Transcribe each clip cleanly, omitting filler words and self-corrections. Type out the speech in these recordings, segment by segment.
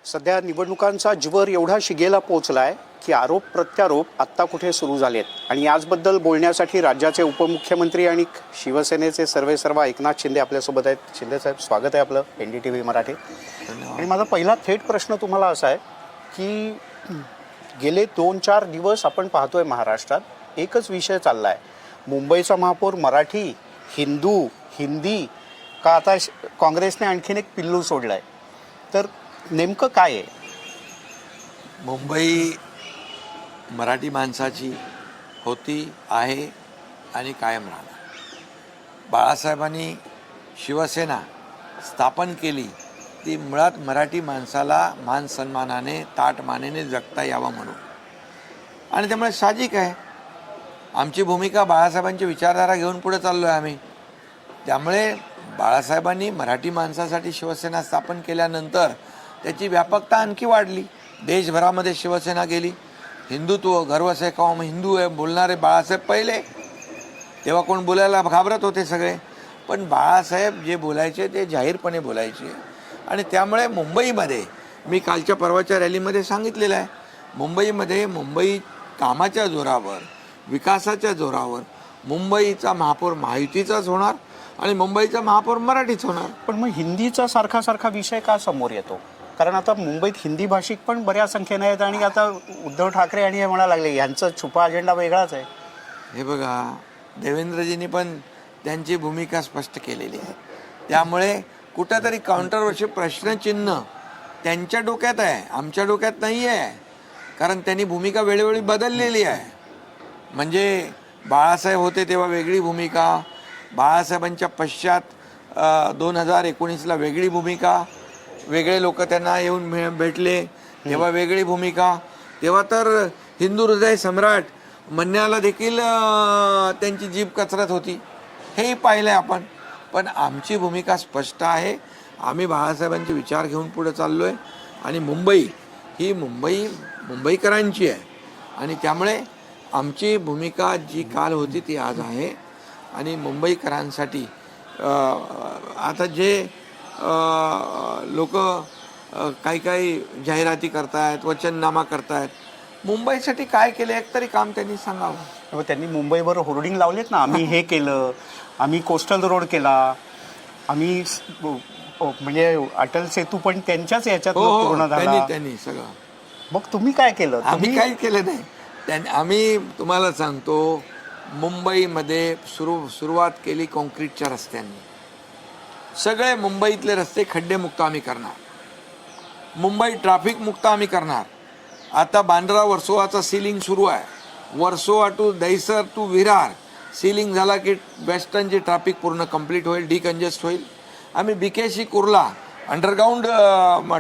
सध्या निवडणुकांचा ज्वर एवढा शिगेला पोहोचलाय की आरोप प्रत्यारोप आत्ता कुठे सुरू झालेत आणि याचबद्दल बोलण्यासाठी राज्याचे उपमुख्यमंत्री आणि शिवसेनेचे सर्वेसर्वा एकनाथ शिंदे आपल्यासोबत आहेत. शिंदे साहेब, स्वागत आहे आपलं NDTV मराठी. आणि माझा पहिला थेट प्रश्न तुम्हाला असा आहे की गेले 2-4 दिवस आपण पाहतोय महाराष्ट्रात एकच विषय चालला आहे. मुंबईचा महापौर मराठी, हिंदू, हिंदी का आता काँग्रेसने आणखीन एक पिल्लू सोडलं आहे. तर नेमकं काय आहे? मुंबई मराठी माणसाची होती, आहे आणि कायम राहणार. बाळासाहेबांनी शिवसेना स्थापन केली ती मुळात मराठी माणसाला मान सन्मानाने ताटमानेने जगता यावं म्हणून. आणि त्यामुळे साहजिक आहे आमची भूमिका बाळासाहेबांची विचारधारा घेऊन पुढे चाललो आहे आम्ही. त्यामुळे बाळासाहेबांनी मराठी माणसासाठी शिवसेना स्थापन केल्यानंतर त्याची व्यापकता आणखी वाढली. देशभरामध्ये शिवसेना गेली. हिंदुत्व, गर्व से कौम हिंदू आहे बोलणारे बाळासाहेब पहिले. तेव्हा कोण बोलायला घाबरत होते सगळे, पण बाळासाहेब जे बोलायचे ते जाहीरपणे बोलायचे. आणि त्यामुळे मुंबईमध्ये मी कालच्या परवाच्या रॅलीमध्ये सांगितलेलं आहे, मुंबईमध्ये मुंबई कामाच्या जोरावर, विकासाच्या जोरावर मुंबईचा महापौर महायुतीचाच होणार आणि मुंबईचा महापौर मराठीच होणार. पण मग हिंदीचा सारखा विषय का समोर येतो? कारण आता मुंबईत हिंदी भाषिक पण बऱ्याच संख्येने आहेत आणि आता उद्धव ठाकरे आणि हे म्हणायला लागले यांचा छुपा अजेंडा वेगळाच आहे. हे बघा, देवेंद्रजींनी पण त्यांची भूमिका स्पष्ट केलेली आहे. त्यामुळे कुठंतरी काउंटरवरचे प्रश्नचिन्ह त्यांच्या डोक्यात आहे, आमच्या डोक्यात नाही आहे. कारण त्यांनी भूमिका वेळोवेळी बदललेली आहे. म्हणजे बाळासाहेब होते तेव्हा वेगळी भूमिका, बाळासाहेबांच्या पश्चात 2019ला वेगळी भूमिका, वेगळे लोक त्यांना येऊन भेटले तेव्हा वेगळी भूमिका. तेव्हा तर हिंदू हृदय सम्राट म्हणण्याला देखील त्यांची जीभ कचरत होती, हेही पाहिलं आहे आपण. पण आमची भूमिका स्पष्ट आहे. आम्ही बाळासाहेबांचे विचार घेऊन पुढे चाललो आहे आणि मुंबई ही मुंबईकरांची आहे. आणि त्यामुळे आमची भूमिका जी काल होती ती आज आहे. आणि मुंबईकरांसाठी आता जे लोक काही जाहिराती करतायत, वचननामा करतायत, मुंबईसाठी काय केलं एक तरी काम त्यांनी सांगावं. त्यांनी मुंबईवर होर्डिंग लावलेत ना, आम्ही हे केलं, आम्ही कोस्टल रोड केला, आम्ही म्हणजे अटल सेतू पण त्यांच्याच याच्यात पूर्ण झाला. त्यांनी सगळं. मग तुम्ही काय केलं? आम्ही काही केलं नाही. आम्ही तुम्हाला सांगतो, मुंबईमध्ये सुरुवात केली काँक्रीटच्या रस्त्यांनी. सगळे मुंबईतले रस्ते खड्डेमुक्त आम्ही करणार, मुंबई ट्रॅफिक मुक्त आम्ही करणार. आता बांद्रा वर्सोवाचा सीलिंग सुरू आहे. Versova to Dahisar to Virar sea link झाला की वेस्टर्नची ट्रॅफिक पूर्ण कंप्लीट होईल, डिकंजेस्ट होईल. आम्ही BKC कुर्ला अंडरग्राऊंड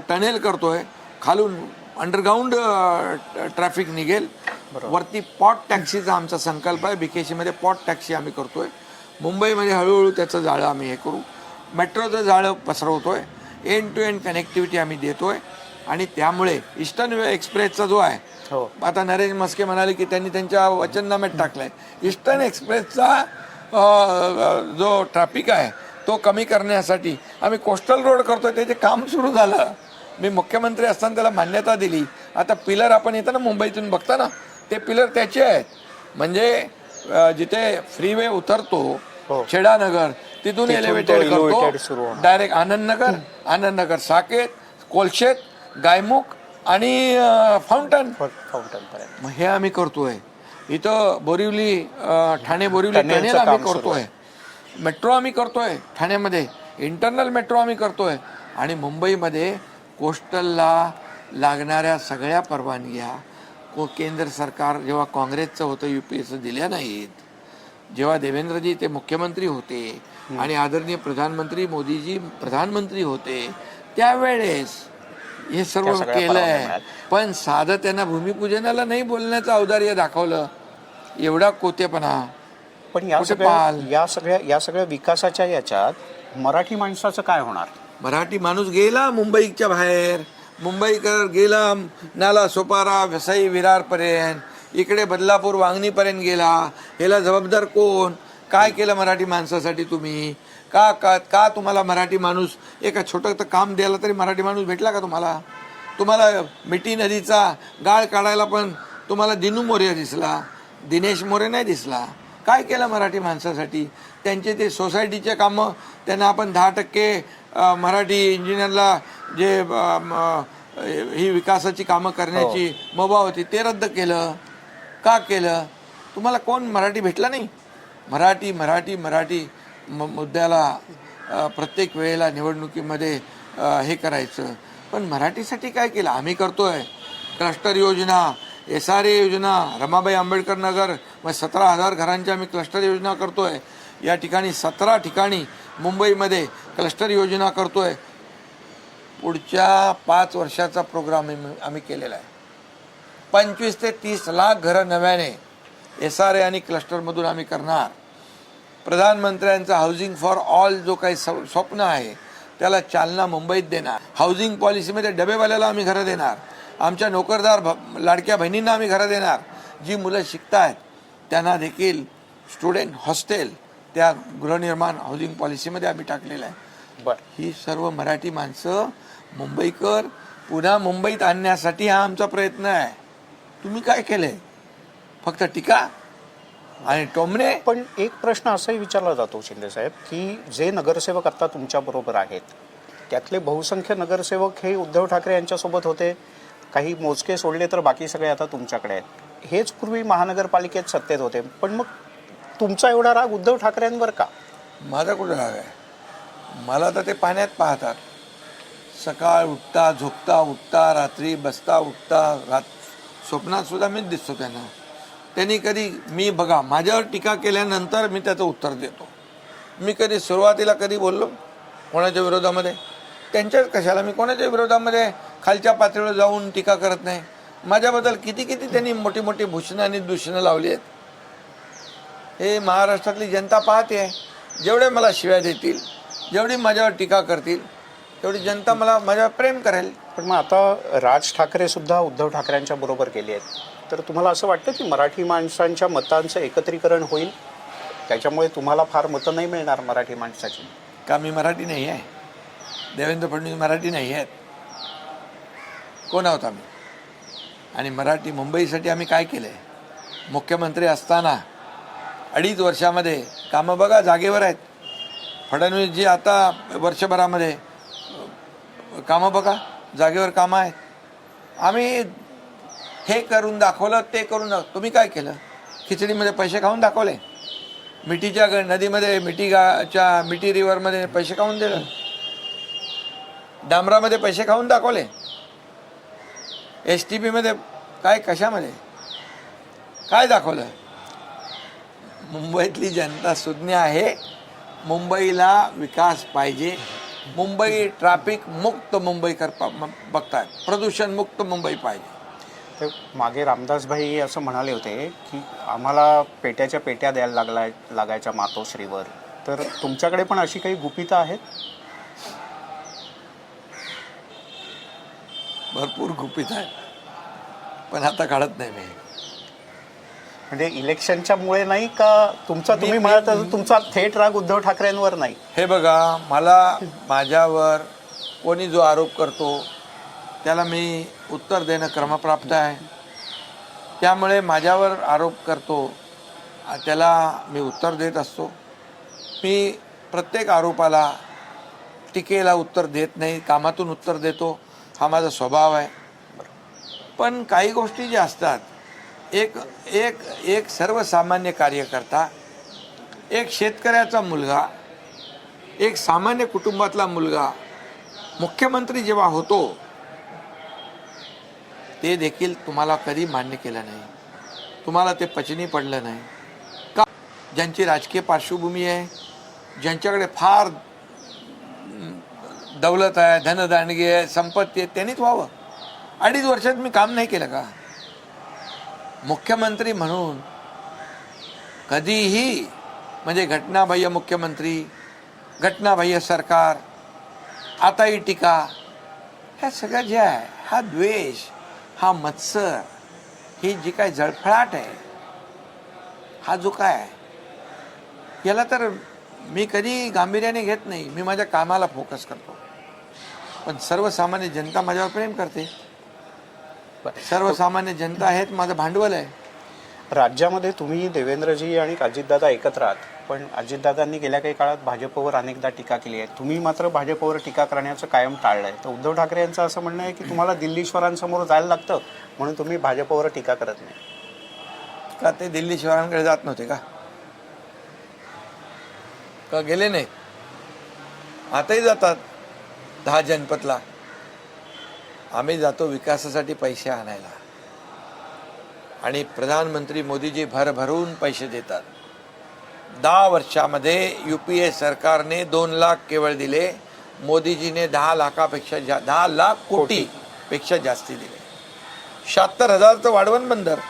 टनेल करतोय, खालून अंडरग्राऊंड ट्रॅफिक निघेल. वरती पॉट टॅक्सीचा आमचा संकल्प आहे. BKCमध्ये पॉट टॅक्सी आम्ही करतोय. मुंबईमध्ये हळूहळू त्याचं जाळं आम्ही हे करू. मेट्रोचं जाळं पसरवतोय. एंड टू एंड कनेक्टिव्हिटी आम्ही देतोय. आणि त्यामुळे ईस्टर्न एक्सप्रेसचा जो आहे, आता नरेश म्हस्के म्हणाले की त्यांनी त्यांच्या वचननाम्यात टाकलाय, ईस्टर्न एक्सप्रेसचा जो ट्रॅफिक आहे तो कमी करण्यासाठी आम्ही कोस्टल रोड करतोय. त्याचे काम सुरू झालं. मी मुख्यमंत्री असताना त्याला मान्यता दिली. आता पिलर आपण येतं ना मुंबईतून बघता ना, ते पिलर त्याचे आहेत. म्हणजे जिथे फ्रीवे उतरतो छेडानगर तिथून एलिव्हेटेड करतो डायरेक्ट आनंदनगर, साकेत, कोलशेत, गायमुख आणि फाउंटन पर्यंत. मग हे आम्ही करतोय. इथं बोरिवली, ठाणे बोरिवली टनेल आम्ही करतोय. मेट्रो आम्ही करतोय ठाण्यामध्ये, इंटरनल मेट्रो आम्ही करतोय. आणि मुंबईमध्ये कोस्टलला लागणाऱ्या सगळ्या परवानग्या केंद्र सरकार जेव्हा काँग्रेसचं होतं UPAचं दिल्या नाहीत. जेव्हा देवेंद्रजी ते मुख्यमंत्री होते आणि आदरणीय प्रधानमंत्री मोदीजी प्रधानमंत्री होते त्यावेळेस हे सर्व केलंय. पण साधं त्यांना भूमिपूजनाला नाही बोलण्याचं औदार्य दाखवलं. एवढा कोतेपणा. पण या सगळ्या विकासाच्या याच्यात मराठी माणसाचं काय होणार? मराठी माणूस गेला मुंबईच्या बाहेर, मुंबईकर गेला नाला सोपारा वसई विरारपर्यंत, इकडे बदलापूर वांगणीपर्यंत गेला. ह्याला जबाबदार कोण? काय केलं मराठी माणसासाठी तुम्ही? का तुम्हाला मराठी माणूस एका छोटं काम द्यायला तरी मराठी माणूस भेटला का तुम्हाला? तुम्हाला मिठी नदीचा गाळ काढायला पण तुम्हाला दिनू मोरे दिसला, दिनेश मोरे नाही दिसला. काय केलं मराठी माणसासाठी? त्यांचे ते सोसायटीचे कामं त्यांना आपण 10% मराठी इंजिनियरला जे ही विकासाची कामं करण्याची मुभा होती ते रद्द केलं. का केलं? तुम्हाला कोण मराठी भेटला नाही? मराठी मराठी मराठी मुद्द्याला प्रत्येक वेळेला निवडणुकीमध्ये हे करायचं. पण मराठीसाठी काय केलं? आम्ही करतोय क्लस्टर योजना, SRA योजना, रमाबाई आंबेडकर नगर, मग 17,000 घरांची आम्ही क्लस्टर योजना करतोय. या ठिकाणी 17 ठिकाणी मुंबईमध्ये क्लस्टर योजना करतोय. पुढच्या 5 वर्षाचा प्रोग्राम आम्ही केलेला आहे. 25 ते 30 लाख घरं नव्याने SRA आणि क्लस्टरमधून आम्ही करणार. प्रधानमंत्र्यांचा हाऊसिंग फॉर ऑल जो काही स्वप्न आहे त्याला चालना मुंबईत देणार. हाऊसिंग पॉलिसीमध्ये डबेवाल्याला आम्ही घरं देणार. आमच्या नोकरदार लाडक्या बहिणींना आम्ही घरं देणार. जी मुलं शिकत आहेत त्यांना देखील स्टुडंट हॉस्टेल त्या गृहनिर्माण हाऊसिंग पॉलिसीमध्ये आम्ही टाकलेलं आहे. ही सर्व मराठी माणसं मुंबईकर पुन्हा मुंबईत आणण्यासाठी हा आमचा प्रयत्न आहे. तुम्ही काय केलंय? फक्त टीका आणि टोमणे. पण एक प्रश्न असाही विचारला जातो शिंदे साहेब की जे नगरसेवक आता तुमच्या बरोबर आहेत त्यातले बहुसंख्य नगरसेवक हे उद्धव ठाकरे यांच्यासोबत होते. काही मोजके सोडले तर बाकी सगळे आता तुमच्याकडे आहेत. हेच पूर्वी महानगरपालिकेत सत्तेत होते. पण मग तुमचा एवढा राग उद्धव ठाकरेंवर का? माझा कुठं राग आहे? मला तर ते पाण्यात पाहतात. सकाळ उठता, झोपता, उठता, रात्री बसता, उठता, स्वप्नात सुद्धा मीच दिसतो त्यांना. त्यांनी कधी मी बघा माझ्यावर टीका केल्यानंतर मी त्याचं उत्तर देतो. मी कधी सुरुवातीला कधी बोललो कोणाच्या विरोधामध्ये? त्यांच्याच कशाला? मी कोणाच्या विरोधामध्ये खालच्या पातळीवर जाऊन टीका करत नाही. माझ्याबद्दल किती किती त्यांनी मोठी मोठी भूषणं आणि दूषणं लावली आहेत. हे महाराष्ट्रातली जनता पाहते आहे. जेवढे मला शिव्या देतील, जेवढी माझ्यावर टीका करतील तेवढी जनता माझ्यावर प्रेम करेल. पण मग आता राज ठाकरे सुद्धा उद्धव ठाकरेंच्या बरोबर गेले आहेत. तर तुम्हाला असं वाटतं की मराठी माणसांच्या मतांचं एकत्रीकरण होईल? त्याच्यामुळे तुम्हाला फार मतं नाही मिळणार मराठी माणसाची? का मी मराठी नाही आहे? देवेंद्र फडणवीस मराठी नाही आहेत? कोण आहोत आम्ही? आणि मराठी मुंबईसाठी आम्ही काय केलं आहे? मुख्यमंत्री असताना 2.5 वर्षामध्ये कामं बघा जागेवर आहेत. फडणवीसजी आता वर्षभरामध्ये कामं बघा जागेवर कामं आहेत. आम्ही हे करून दाखवलं, ते करून तुम्ही काय केलं? खिचडीमध्ये पैसे खाऊन दाखवले. मिठीच्या नदीमध्ये मिठी रिव्हरमध्ये पैसे खाऊन दिलं. डांबरामध्ये पैसे खाऊन दाखवले. STPमध्ये काय कशामध्ये काय दाखवलं? मुंबईतली जनता सुज्ञ आहे. मुंबईला विकास पाहिजे. मुंबई ट्रॅफिक मुक्त मुंबई बघतायत. प्रदूषण मुक्त मुंबई पाहिजे. तर मागे रामदासभाई असं म्हणाले होते की आम्हाला पेट्याच्या पेट्या द्यायला लागायच्या मातोश्रीवर. तर तुमच्याकडे पण अशी काही गुपितं आहेत? भरपूर गुपित आहे पण आता काढत नाही मी. म्हणजे इलेक्शनच्या मुळे नाही का तुमचा? तुम्ही म्हणाल तर तुमचा थेट राग उद्धव ठाकरेंवर नाही? हे बघा माझ्यावर कोणी जो आरोप करतो त्याला मी उत्तर देणं क्रमप्राप्त आहे. त्यामुळे माझ्यावर आरोप करतो त्याला मी उत्तर देत असतो. मी प्रत्येक आरोपाला टीकेला उत्तर देत नाही, कामातून उत्तर देतो. हा माझा स्वभाव आहे. पण काही गोष्टी ज्या असतात एक एक एक सर्वसामान्य कार्यकर्ता, एक शेतकऱ्याचा मुलगा, एक सामान्य कुटुंबातला मुलगा मुख्यमंत्री जेव्हा होतो ते देखील तुम्हाला कधी मान्य केलं नाही. तुम्हाला ते पचनी पडलं नाही का? ज्यांची राजकीय पार्श्वभूमी आहे, ज्यांच्याकडे फार दौलत आहे, धनदांडगी आहे, संपत्ती आहे, त्यांनीच व्हावं. 2.5 वर्षात मी काम नाही केलं का? मुख्यमंत्री म्हणून कधीही म्हणजे घटनाबाह्य मुख्यमंत्री, घटनाबाह्य सरकार, आताही टीका, ह्या सगळ्या जे आहे हा द्वेष, हा मत्सर, ही जी काय जळफळाट आहे, हा जो काय आहे याला तर मी कधी गांभीर्याने घेत नाही. मी माझ्या कामाला फोकस करतो. पण सर्वसामान्य जनता माझ्यावर प्रेम करते. सर्वसामान्य जनता आहेत, माझं भांडवल आहे. राज्यामध्ये तुम्ही देवेंद्रजी आणि अजितदादा एकत्र आहात, पण अजितदादांनी गेल्या काही काळात भाजपवर अनेकदा टीका केली आहे. तुम्ही मात्र भाजपवर टीका करण्याचं कायम टाळलं आहे. तर उद्धव ठाकरे यांचं असं म्हणणं आहे की तुम्हाला दिल्लीश्वरांसमोर जायला लागतं म्हणून तुम्ही भाजपवर टीका करत नाही. का ते दिल्ली शहरांकडे जात नव्हते का गेले नाही? आताही जातात 10 जनपदला. आम्ही जातो विकासासाठी पैसे आणायला, आणि प्रधानमंत्री मोदीजी भरभरून पैसे देतात. 10 वर्षामध्ये UPA सरकारने 2 लाख केवळ दिले, मोदीजीने 10 लाखापेक्षा 10 लाख कोटीपेक्षा जास्ती दिले. 76,000चं वाढवण बंदर,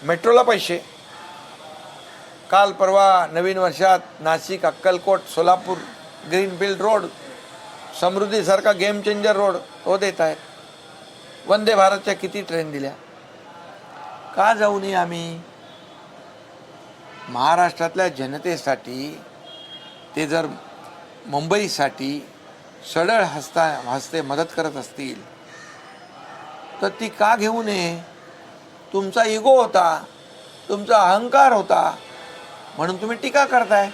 मेट्रोला पैसे. काल परवा नवीन वर्षात नाशिक, अक्कलकोट, सोलापूर ग्रीनफील्ड रोड, समृद्धीसारखा गेम चेंजर रोड तो देत आहेत. वंदे भारतच्या किती ट्रेन दिल्या? का जाऊ नये आम्ही? महाराष्ट्रातल्या जनतेसाठी ते जर मुंबईसाठी सढळ हस्ते मदत करत असतील तर ती का घेऊ नये? तुमचा इगो होता, तुमचा अहंकार होता, म्हणून तुम्ही टीका करताय.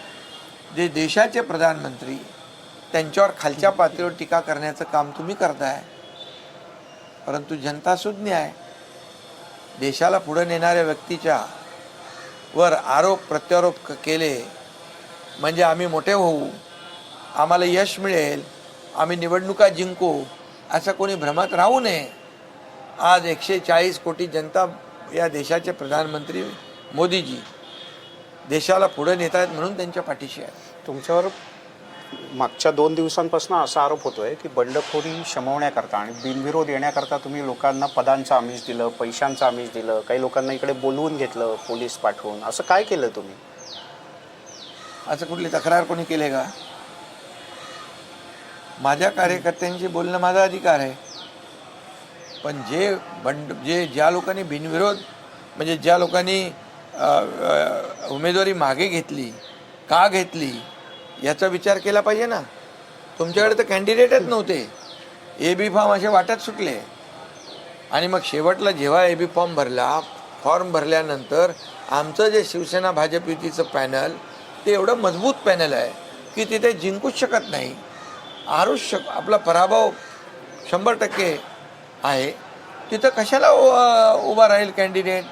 जे देशाचे प्रधानमंत्री, त्यांच्यावर खालच्या पातळीवर टीका करण्याचं काम तुम्ही करताय. परंतु जनता सुज्ञ आहे. देशाला पुढे नेणाऱ्या व्यक्तीच्या वर आरोप प्रत्यारोप केले म्हणजे आम्ही मोठे होऊ, आम्हाला यश मिळेल, आम्ही निवडणुका जिंकू, असं कोणी भ्रमात राहू नये. आज 140 कोटी जनता, या देशाचे प्रधानमंत्री मोदीजी देशाला पुढे नेत आहेत म्हणून त्यांच्या पाठीशी आहे. तुमच्यावर मागच्या 2 दिवसांपासून असा आरोप होतोय की बंडखोरी शमवण्याकरता आणि बिनविरोध येण्याकरता तुम्ही लोकांना पदांचं आमिष दिलं, पैशांचं आमिष दिलं, काही लोकांना इकडे बोलवून घेतलं पोलीस पाठवून. असं काय केलं तुम्ही? असं कुठली तक्रार कोणी केले का? माझ्या कार्यकर्त्यांशी बोलणं माझा अधिकार आहे. पण ज्या लोकांनी बिनविरोध, म्हणजे ज्या लोकांनी उमेदवारी मागे घेतली, का घेतली याचा विचार केला पाहिजे ना. तुमच्याकडे तर कॅन्डिडेटच नव्हते, AB फॉर्म असे वाटत सुटले. आणि मग शेवटला जेव्हा AB फॉर्म भरल्यानंतर आमचं जे शिवसेना भाजप युतीचं पॅनल, ते एवढं मजबूत पॅनल आहे की तिथे जिंकूच शकत नाही. आपला पराभव 100% आहे. तिथं कशाला उभा राहील कॅन्डिडेट?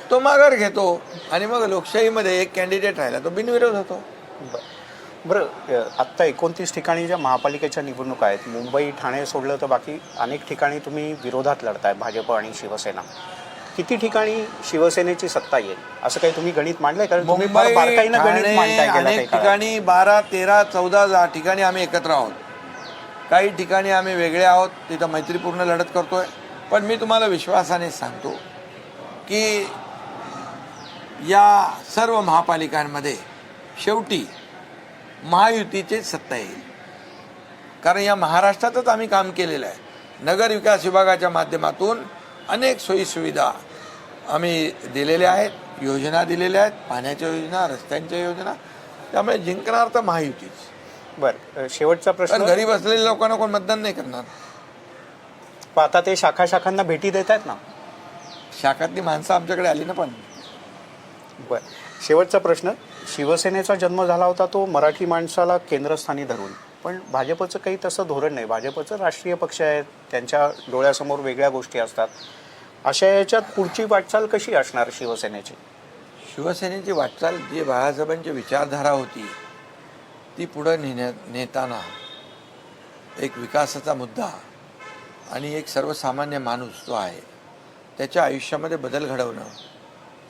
तो माघार घेतो आणि मग लोकशाहीमध्ये एक कॅन्डिडेट राहिला तो बिनविरोध होतो. बरं, आत्ता 29 ठिकाणी ज्या महापालिकेच्या निवडणुका आहेत, मुंबई ठाणे सोडलं तर बाकी अनेक ठिकाणी तुम्ही विरोधात लढताय, भाजप आणि शिवसेना. किती ठिकाणी शिवसेनेची सत्ता येईल असं काही तुम्ही गणित मांडलंय? कारण तुम्ही फार बारकाईनं गणित मांडताय. अनेक ठिकाणी 12, 13, 14 ठिकाणी आम्ही एकत्र आहोत. काही ठिकाणी आम्ही वेगळे आहोत, तिथं मैत्रीपूर्ण लढत करतोय. पण मी तुम्हाला विश्वासाने सांगतो की या सर्व महापालिकांमध्ये शेवटी महायुतीचे सत्ता येईल. कारण या महाराष्ट्रातच आम्ही काम केलेलं आहे. नगर विकास विभागाच्या माध्यमातून अनेक सोयीसुविधा आम्ही दिलेल्या आहेत, योजना दिलेल्या आहेत, पाण्याच्या योजना, रस्त्यांच्या योजना. त्यामुळे जिंकणार तर महायुतीच. बरं, शेवटचा प्रश्न. घरी बसलेल्या लोकांना कोण मतदान नाही करणार. पण आता ते शाखांना भेटी देत आहेत ना. शाखातली माणसं आमच्याकडे आली ना. पण बरं, शेवटचा प्रश्न. शिवसेनेचा जन्म झाला होता तो मराठी माणसाला केंद्रस्थानी धरून, पण भाजपचं काही तसं धोरण नाही. भाजपचं राष्ट्रीय पक्ष आहे, त्यांच्या डोळ्यासमोर वेगळ्या गोष्टी असतात. अशा याच्यात पुढची वाटचाल कशी असणार शिवसेनेची? शिवसेनेची वाटचाल जी बाळासाहेबांची विचारधारा होती ती पुढं नेताना एक विकासाचा मुद्दा आणि एक सर्वसामान्य माणूस जो आहे त्याच्या आयुष्यामध्ये बदल घडवणं,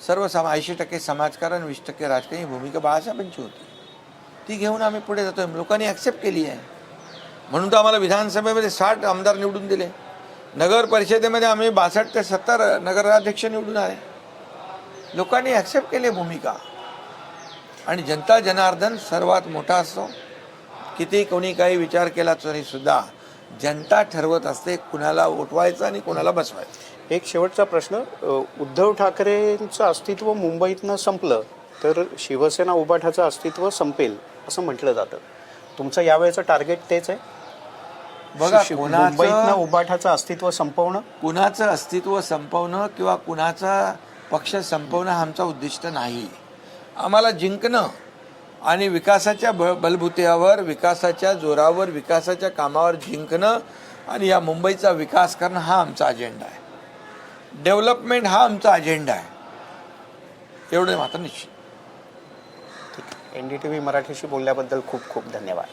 80% समाजकारण, 20% राजकारण ही भूमिका बाळासाहेबांची होती. ती घेऊन आम्ही पुढे जातोय. लोकांनी ॲक्सेप्ट केली आहे. म्हणून तर आम्हाला विधानसभेमध्ये 60 आमदार निवडून दिले. नगर परिषदेमध्ये आम्ही 62 ते 70 नगराध्यक्ष निवडून आले. लोकांनी ॲक्सेप्ट केली भूमिका. आणि जनता जनार्दन सर्वात मोठा असतो. किती कोणी काही विचार केला तरी सुद्धा जनता ठरवत असते कुणाला उठवायचं आणि कुणाला बसवायचं. एक शेवटचा प्रश्न. उद्धव ठाकरेंचं अस्तित्व मुंबईतनं संपलं तर शिवसेना उभाठाचं अस्तित्व संपेल असं म्हटलं जातं. तुमचं यावेळेचं टार्गेट तेच आहे? बघा, मुंबईतनं उबाठाचं अस्तित्व संपवणं, कुणाचं अस्तित्व संपवणं किंवा कुणाचा पक्ष संपवणं हा आमचा उद्दिष्ट नाही. आम्हाला जिंकणं आणि विकासाच्या बलबुत्यावर, विकासाच्या जोरावर, विकासाच्या कामावर जिंकणं आणि या मुंबईचा विकास करणं हा आमचा अजेंडा आहे. डेव्हलपमेंट हा आमचा अजेंडा आहे, एवढं मात्र निश्चित. NDTV मराठीशी बोलल्याबद्दल खूप खूप धन्यवाद.